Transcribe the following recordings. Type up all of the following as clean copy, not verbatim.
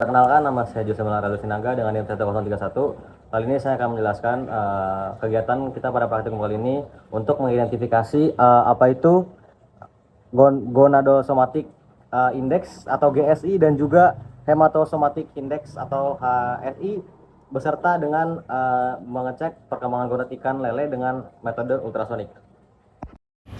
Perkenalkan, nama saya Jose Melara Sinaga dengan NIM 1031. Kali ini saya akan menjelaskan kegiatan kita pada praktikum kali ini untuk mengidentifikasi apa itu gonadosomatic index atau GSI dan juga hematosomatic index atau HSI beserta dengan mengecek perkembangan gonad ikan lele dengan metode ultrasonik.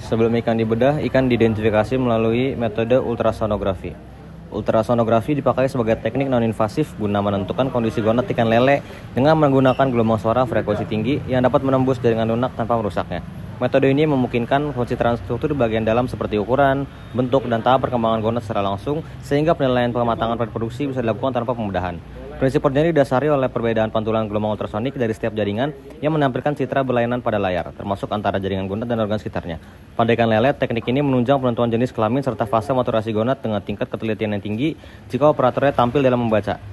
Sebelum ikan dibedah, ikan diidentifikasi melalui metode ultrasonografi. Ultrasonografi dipakai sebagai teknik non-invasif guna menentukan kondisi gonad ikan lele dengan menggunakan gelombang suara frekuensi tinggi yang dapat menembus jaringan lunak tanpa merusaknya. Metode ini memungkinkan pencitraan struktur bagian dalam seperti ukuran, bentuk, dan tahap perkembangan gonad secara langsung, sehingga penilaian pematangan reproduksi bisa dilakukan tanpa pembedahan. Prinsip kerjanya didasari oleh perbedaan pantulan gelombang ultrasonik dari setiap jaringan yang menampilkan citra berlainan pada layar, termasuk antara jaringan gonad dan organ sekitarnya. Pada ikan lele, teknik ini menunjang penentuan jenis kelamin serta fase maturasi gonad dengan tingkat ketelitian yang tinggi jika operatornya tampil dalam membaca.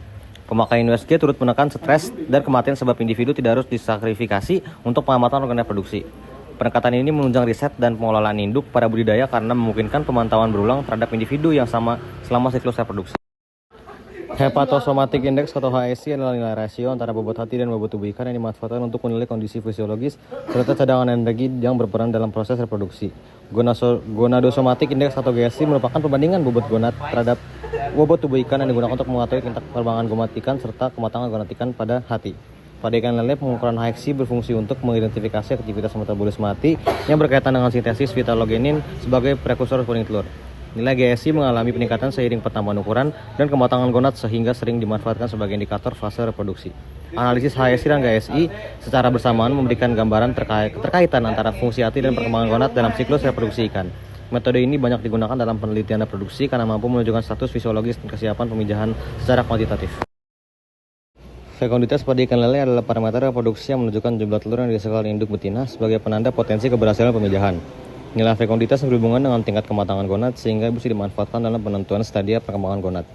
Pemakaian USG turut menekan stres dan kematian sebab individu tidak harus disakrifikasi untuk pengamatan organ reproduksi. Pendekatan ini menunjang riset dan pengelolaan induk pada budidaya karena memungkinkan pemantauan berulang terhadap individu yang sama selama siklus reproduksi. Hepatosomatic index atau HSI adalah nilai rasio antara bobot hati dan bobot tubuh ikan yang dimanfaatkan untuk menilai kondisi fisiologis serta cadangan energi yang berperan dalam proses reproduksi. Gonadosomatic index atau GSI merupakan perbandingan bobot gonad terhadap bobot tubuh ikan yang digunakan untuk mengetahui tingkat perkembangan gonad ikan serta kematangan gonad ikan pada hati. Pada ikan lele, pengukuran HSI berfungsi untuk mengidentifikasi aktivitas metabolisme hati yang berkaitan dengan sintesis vitalogenin sebagai prekursor kuning telur. Nilai GSI mengalami peningkatan seiring pertambahan ukuran dan kematangan gonad sehingga sering dimanfaatkan sebagai indikator fase reproduksi. Analisis HSI dan GSI secara bersamaan memberikan gambaran terkaitan antara fungsi hati dan perkembangan gonad dalam siklus reproduksi ikan. Metode ini banyak digunakan dalam penelitian reproduksi karena mampu menunjukkan status fisiologis dan kesiapan pemijahan secara kuantitatif. Fekunditas pada ikan lele adalah parameter reproduksi yang menunjukkan jumlah telur yang dihasilkan induk betina sebagai penanda potensi keberhasilan pemijahan. Nilai fekunditas berhubungan dengan tingkat kematangan gonad sehingga bisa dimanfaatkan dalam penentuan stadia perkembangan gonad.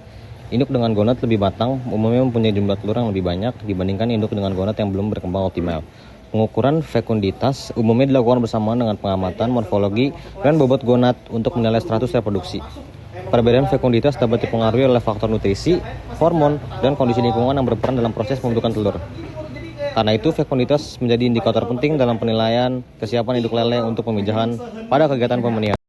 Induk dengan gonad lebih matang umumnya mempunyai jumlah telur yang lebih banyak dibandingkan induk dengan gonad yang belum berkembang optimal. Pengukuran fekunditas umumnya dilakukan bersamaan dengan pengamatan morfologi dan bobot gonad untuk menilai status reproduksi. Perbedaan fekunditas dapat dipengaruhi oleh faktor nutrisi, hormon, dan kondisi lingkungan yang berperan dalam proses pembentukan telur. Karena itu, fekunditas menjadi indikator penting dalam penilaian kesiapan induk lele untuk pemijahan pada kegiatan pembenihan.